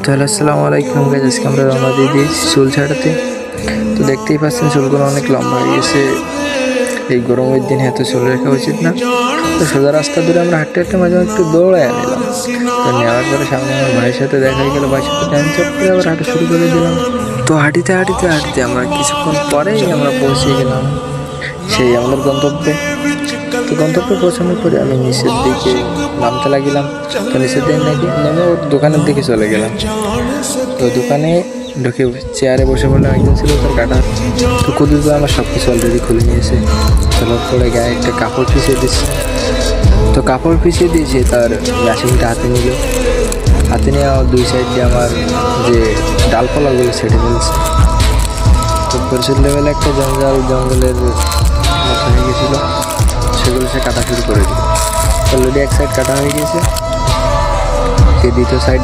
তো হ্যালো আসসালামু আলাইকুম গাইস, আজকে আমরা রওনা দিয়ে দিয়েছি চুল ছাড়াতে। তো দেখতেই পাচ্ছেন চুলগুলো অনেক লম্বা হয়ে গেছে। এই গরমের দিনে এত চুল রাখা উচিত না। তো সোজা রাস্তা ধরে আমরা হাঁটতে হাঁটতে মাঝে একটু দৌড়ায় নিলাম। তো নেওয়ার পরে সামনে আমার ভাইয়ের সাথে দেখা হয়ে গেল, ভাইয়ের সাথে টাইম চট করে আবার হাঁটা শুরু করে দিলাম। তো হাঁটিতে হাঁটিতে হাঁটিতে আমরা কিছুক্ষণ পরেই আমরা পৌঁছে গেলাম সেই আমাদের গন্তব্যে। তো গন্তব্যে পৌঁছানোর পরে আমি নিচের দিকে নামতে লাগিলাম। তো নিচের দিকে নাকি নেমে ওর দোকানের দিকে চলে গেলাম। তো দোকানে ঢুকে চেয়ারে বসে বললাম, একজন ছিল তার কাটা। তো কুদুর তো আমার সব কিছু অলরেডি খুলে নিয়েছে। চলার পরে গায়ে একটা কাপড় পিছিয়ে দিচ্ছে। তো কাপড় পিছিয়ে দিয়েছে, তার মেশিনটা হাতে নিল। হাতে নিয়ে আমার দুই সাইড দিয়ে আমার যে ডালপালাগুলো ছেটে ফেলছে। তো প্রচুর লেভেলে একটা জঙ্গলের মতো হয়ে গেছিলো, সেগুলো সে কাটা শুরু করে দিল। অলরেডি এক সাইড কাটা হয়ে গেছে, সে দ্বিতীয় সাইড